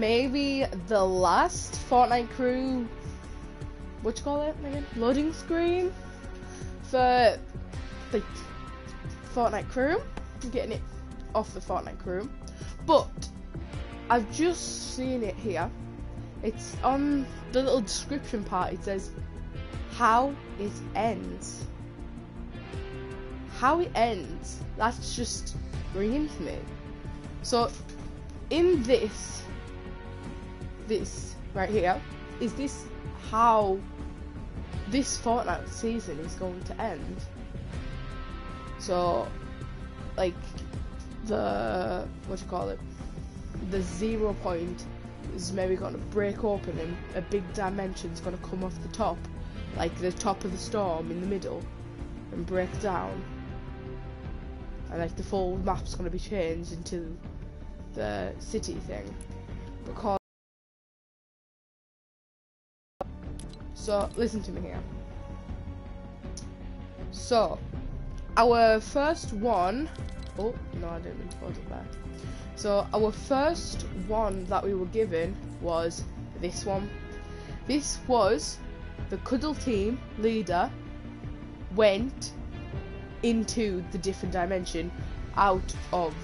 maybe the last Fortnite crew, what you call it again? Loading screen for the Fortnite crew. I'm getting it off the Fortnite crew, but I've just seen it here. It's on the little description part. It says how it ends. How it ends. That's just ringing to me. So in this right here, is this how this Fortnite season is going to end? So like the the 0 point is maybe going to break open and a big dimension's going to come off the top, like the top of the storm in the middle, and break down, and like the full map's going to be changed into the city thing. Because so listen to me here. So our first one, oh no, I didn't mean to pause it back. So our first one that we were given was this one. This was the Cuddle Team leader went into the different dimension out of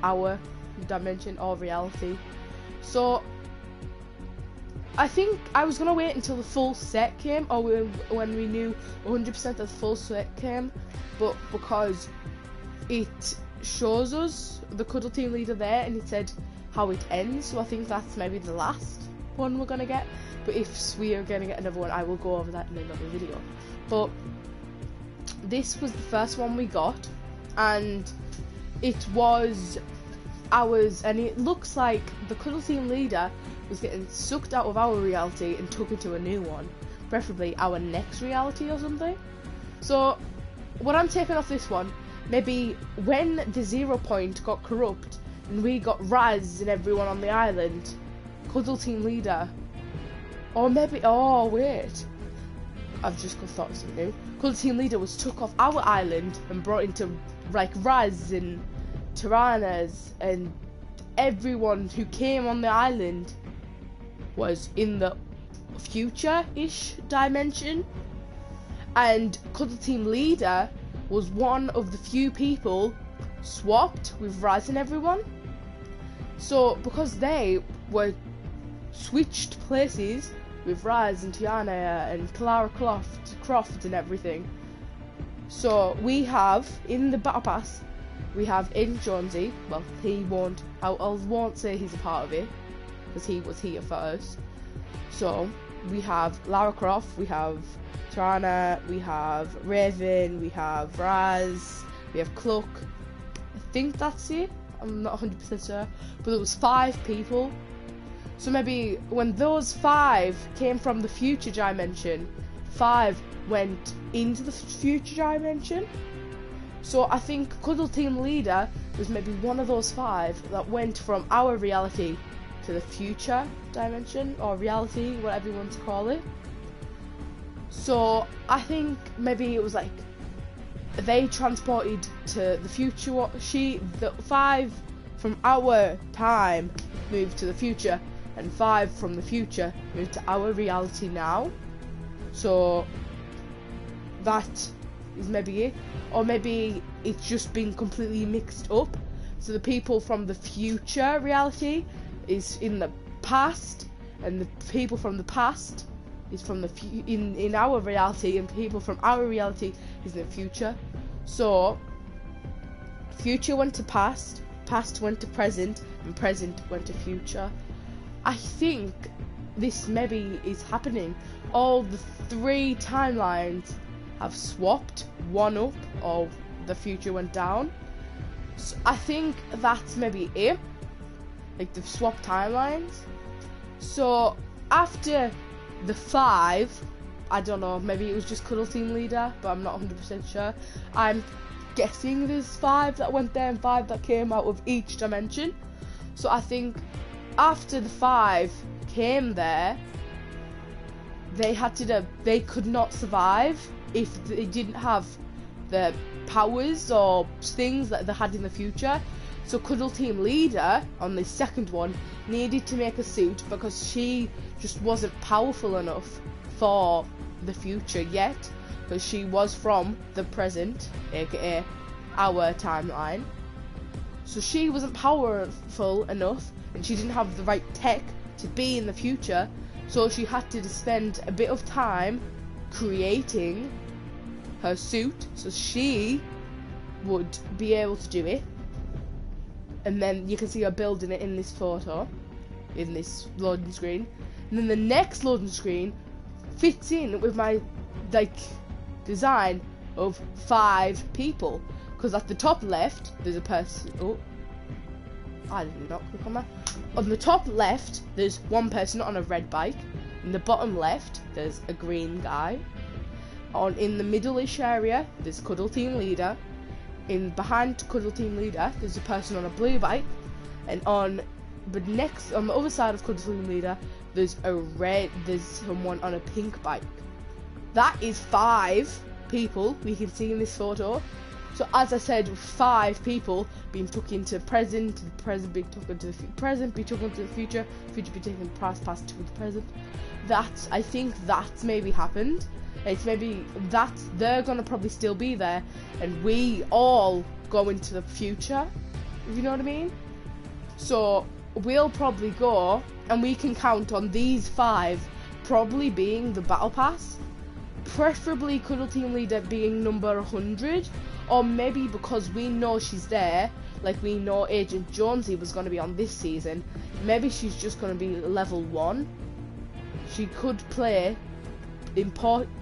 our dimension or reality. So I think I was gonna wait until the full set came, or when we knew 100% of the full set came, but because it shows us the Cuddle Team leader there and it said how it ends, so I think that's maybe the last one we're gonna get. But if we are gonna get another one, I will go over that in another video. But this was the first one we got, and it was ours, and it looks like the Cuddle Team leader was getting sucked out of our reality and took into a new one, preferably our next reality or something. So what I'm taking off this one, maybe when the 0 point got corrupt and we got Raz and everyone on the island, Cuddle Team leader, or maybe, oh wait, I've just thought of something new. Cuddle Team leader was took off our island and brought into like Raz and Tyrannas, and everyone who came on the island was in the future-ish dimension, and Cuddle Team leader was one of the few people swapped with Raz and everyone. So because they were switched places with Raz and Tiana and Lara Croft and everything, so we have in the Battle Pass, we have Aiden Jonesy. Well, he won't, I won't say he's a part of it because he was here first. So we have Lara Croft, we have Trana, we have Raven, we have Raz, we have Cluck. I think that's it. I'm not 100% sure, but there was 5 people. So maybe when those 5 came from the future dimension, 5 went into the future dimension. So I think Cuddle Team leader was maybe one of those 5 that went from our reality to the future dimension, or reality, whatever you want to call it. So I think maybe it was like they transported to the future. The 5 from our time moved to the future, and 5 from the future moved to our reality now. So that is maybe it, or maybe it's just been completely mixed up. So the people from the future reality is in the past, and the people from the past is from the in our reality, and people from our reality is in the future. So future went to past, past went to present, and present went to future. I think this maybe is happening. All the 3 timelines have swapped, one up, or the future went down. So I think that's maybe it. Like they've swapped timelines. So after the 5, I don't know, maybe it was just Cuddle Team leader, but I'm not 100% sure. I'm guessing there's 5 that went there and 5 that came out of each dimension. So I think after the 5 came there, they could not survive if they didn't have the powers or things that they had in the future. So Cuddle Team Leader on the second one needed to make a suit because she just wasn't powerful enough for the future yet, because she was from the present, aka our timeline. So she wasn't powerful enough and she didn't have the right tech to be in the future, so she had to spend a bit of time creating her suit so she would be able to do it. And then you can see her building it in this photo, in this loading screen. And then the next loading screen fits in with my design of 5 people, because at the top left there's a person. Oh, I did not click on that. On the top left there's one person on a red bike. In the bottom left there's a green guy. In the middle-ish area there's Cuddle Team Leader. Behind Cuddle Team Leader there's a person on a blue bike, and on the other side of Cuddle Team Leader there's someone on a pink bike. That is 5 people we can see in this photo. So as I said, 5 people being took into present, the present being took into the present, be took into the future, future be taken past, past to the present. I think that's maybe happened. It's maybe that they're gonna probably still be there, and we all go into the future, if you know what I mean. So we'll probably go, and we can count on these 5 probably being the battle pass, preferably Cuddle Team Leader being number 100, or maybe because we know she's there, like we know Agent Jonesy was going to be on this season, maybe she's just going to be level 1. She could play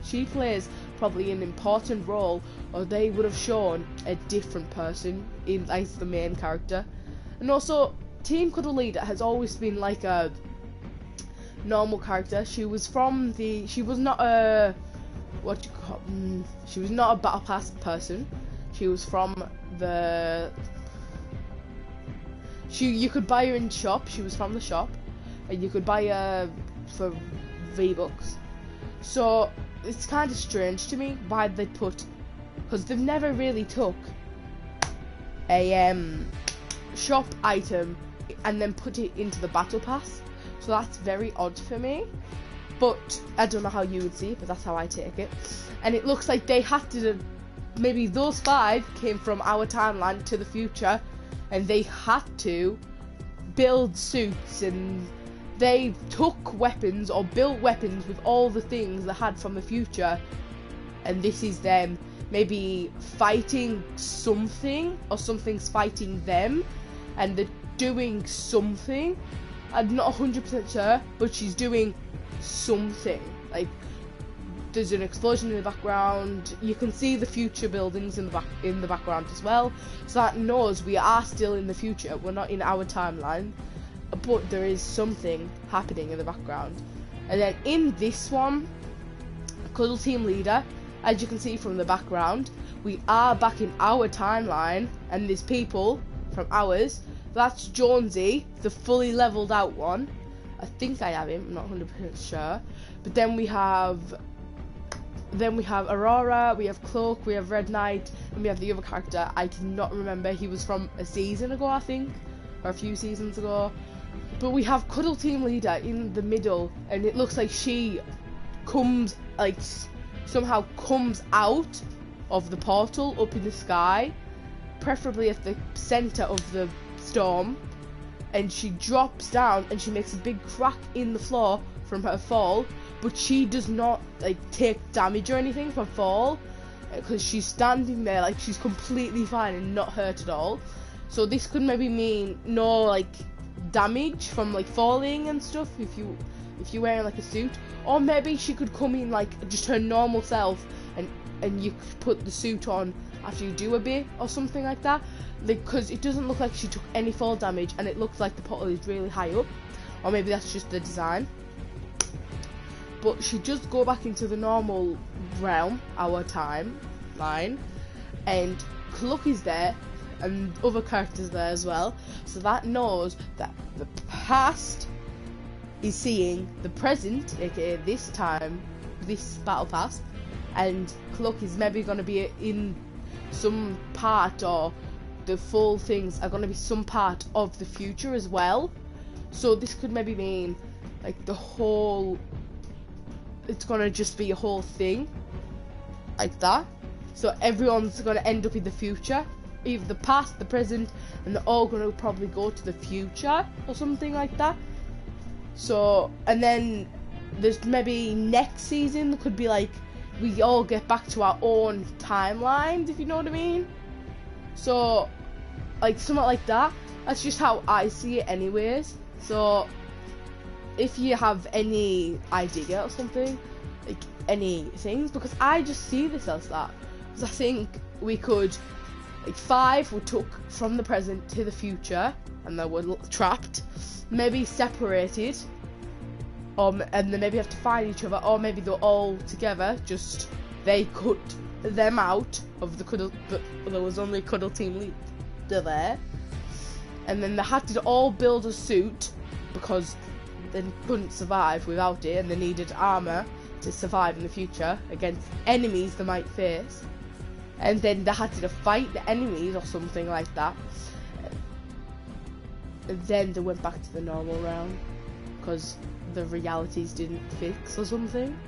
she plays probably an important role, or they would have shown a different person as the main character. And also, Team Cuddle Leader has always been like a normal character. She was not a she was not a battle pass person. She was from you could buy her in shop. She was from the shop, and you could buy her for V-Bucks. So it's kind of strange to me why they because they've never really took a shop item and then put it into the battle pass. So that's very odd for me. But I don't know how you would see it, but that's how I take it. And it looks like they had to, maybe those 5 came from our timeline to the future, and they had to build suits, and they took weapons or built weapons with all the things they had from the future. And this is them maybe fighting something, or something's fighting them, and they're doing something. I'm not 100% sure, but she's doing something. Like, there's an explosion in the background. You can see the future buildings in the background as well, so that knows we are still in the future. We're not in our timeline, but there is something happening in the background. And then in this one, Cuddle Team Leader, as you can see from the background, we are back in our timeline, and there's people from ours. That's Jonesy, the fully leveled out one. I think I have him, I'm not 100% sure. But then we have Aurora, we have Cloak, we have Red Knight, and we have the other character. I cannot remember. He was from a season ago, I think, or a few seasons ago. But we have Cuddle Team Leader in the middle, and it looks like she somehow comes out of the portal up in the sky, preferably at the center of the storm, and she drops down and she makes a big crack in the floor from her fall, but she does not take damage or anything from fall, because she's standing there like she's completely fine and not hurt at all. So this could maybe mean no damage from falling and stuff if you're wearing a suit, or maybe she could come in just her normal self, and you could put the suit on after you do a bit or something like that, because it doesn't look like she took any fall damage, and it looks like the portal is really high up, or maybe that's just the design. But she just go back into the normal realm, our timeline, and Cluck is there, and other characters there as well, so that knows that the past is seeing the present, aka this battle pass, and Cluck is maybe going to be in some part or the full things are gonna be some part of the future as well. So this could maybe mean like the whole, it's gonna just be a whole thing like that. So everyone's gonna end up in the future, either the past, the present, and they're all gonna probably go to the future or something like that. So, and then there's maybe next season could be like we all get back to our own timelines, if you know what I mean. So like something like that. That's just how I see it anyways. So if you have any idea or something, like any things, because I just see this as that, because I think we could, like 5 we took from the present to the future and they were trapped, maybe separated, and then maybe have to find each other, or maybe they're all together, just they cut them out of the cuddle, but there was only a cuddle team leader there, and then they had to all build a suit because they couldn't survive without it, and they needed armor to survive in the future against enemies they might face, and then they had to fight the enemies or something like that, and then they went back to the normal realm because the realities didn't fix or something.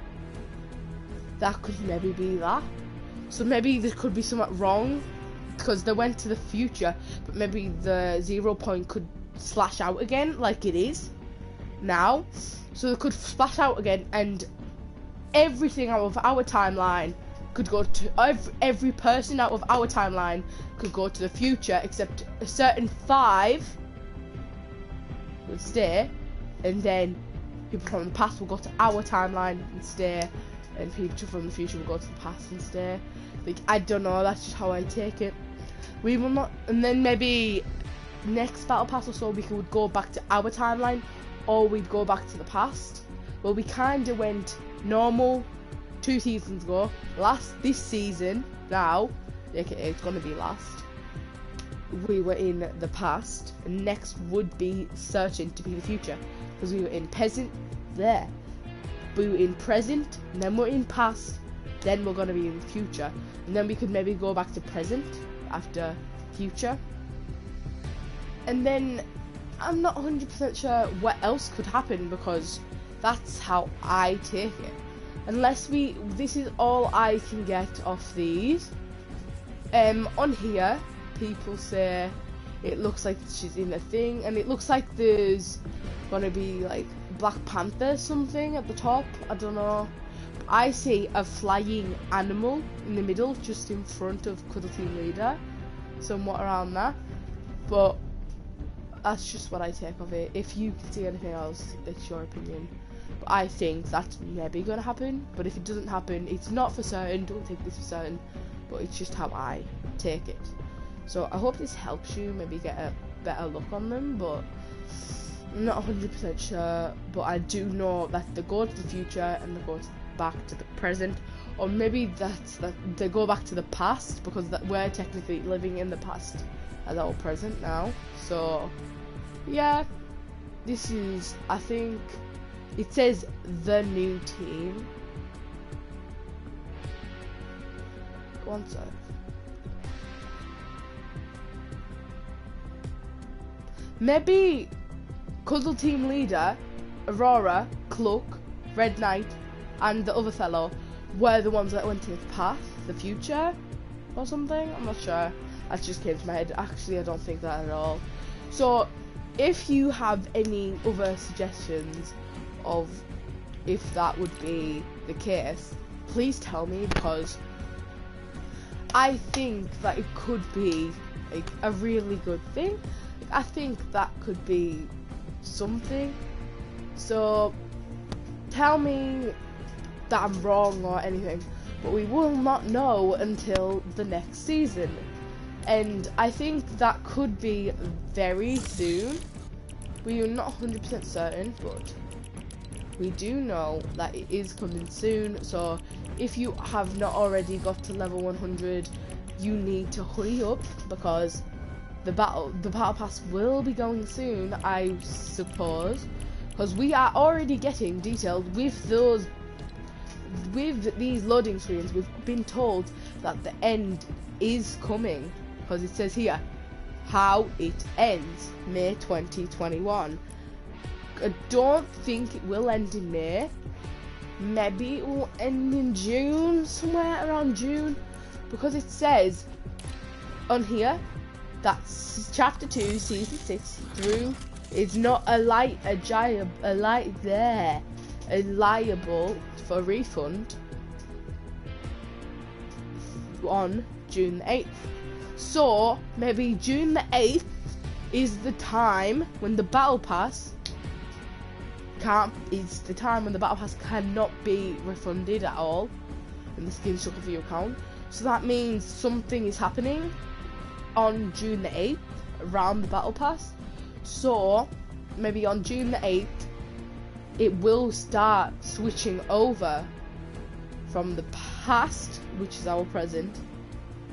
That could maybe be that. So maybe there could be something wrong because they went to the future, but maybe the 0 point could slash out again like it is now. So they could splash out again, and everything out of our timeline could go to every person out of our timeline could go to the future, except a certain 5 would stay, and then people from the past will go to our timeline and stay, and people from the future will go to the past and stay. Like, I don't know, that's just how I take it. We will not, and then maybe next battle pass or so we could go back to our timeline, or we'd go back to the past. Well, we kind of went normal 2 seasons ago, this season now, aka it's gonna be last, we were in the past, and next would be certain to be the future, because we were in present there, we were in present, and then we're in past, then we're gonna be in the future, and then we could maybe go back to present after future, and then I'm not 100% sure what else could happen, because that's how I take it. Unless this is all I can get off these. On here, people say it looks like she's in a thing, and it looks like there's gonna be like Black Panther something at the top. I don't know. I see a flying animal in the middle, just in front of Cuddle Team Leader, somewhat around that. But that's just what I take of it. If you can see anything else, it's your opinion. But I think that's maybe gonna happen. But if it doesn't happen, it's not for certain. Don't take this for certain. But it's just how I take it. So I hope this helps you maybe get a better look on them. But I'm not 100% sure. But I do know that they go to the future and they go back to the present, or maybe that they go back to the past, because we're technically living in the past as our present now. So yeah, this is, I think it says the new team. One sec. Maybe Cuddle Team Leader, Aurora, Cluck, Red Knight, and the other fellow were the ones that went to the past, the future, or something. I'm not sure. That just came to my head. Actually, I don't think that at all. So, if you have any other suggestions of if that would be the case, please tell me, because I think that it could be like a really good thing. I think that could be something. So, tell me that I'm wrong or anything, but we will not know until the next season, and I think that could be very soon. We are not 100% certain, but we do know that it is coming soon. So if you have not already got to level 100, you need to hurry up, because the battle pass will be going soon, I suppose, because we are already getting detailed with these loading screens. We've been told that the end is coming, because it says here how it ends, May 2021. I don't think it will end in May. Maybe it will end in June, somewhere around June, because it says on here that chapter 2, season 6 through is not liable for refund on June the 8th. So maybe June the 8th is the time when the battle pass cannot be refunded at all in the skin shop of your account. So that means something is happening on June the 8th around the battle pass. So maybe on June the 8th it will start switching over from the past, which is our present,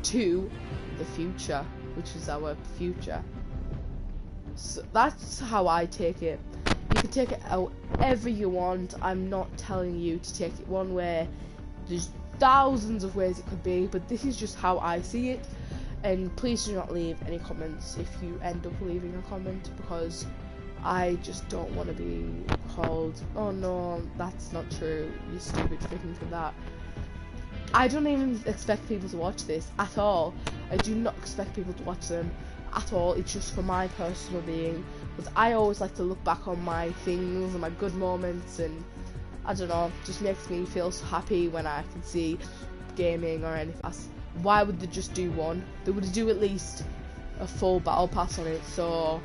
to the future, which is our future. So that's how I take it. You can take it however you want. I'm not telling you to take it one way. There's thousands of ways it could be, but this is just how I see it. And please do not leave any comments if you end up leaving a comment, because I just don't want to be called, oh no, that's not true, you stupid for thinking that. I don't even expect people to watch this at all. I do not expect people to watch them at all. It's just for my personal being, because I always like to look back on my things and my good moments, and I don't know, it just makes me feel so happy when I can see gaming or anything else. Why would they just do one? They would do at least a full battle pass on it. So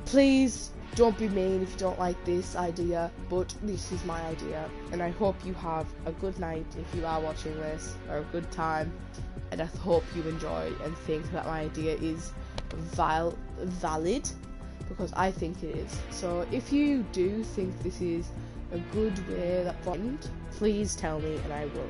please don't be mean if you don't like this idea, but this is my idea, and I hope you have a good night if you are watching this, or a good time, and I hope you enjoy and think that my idea is valid, because I think it is. So if you do think this is a good way that please tell me and I will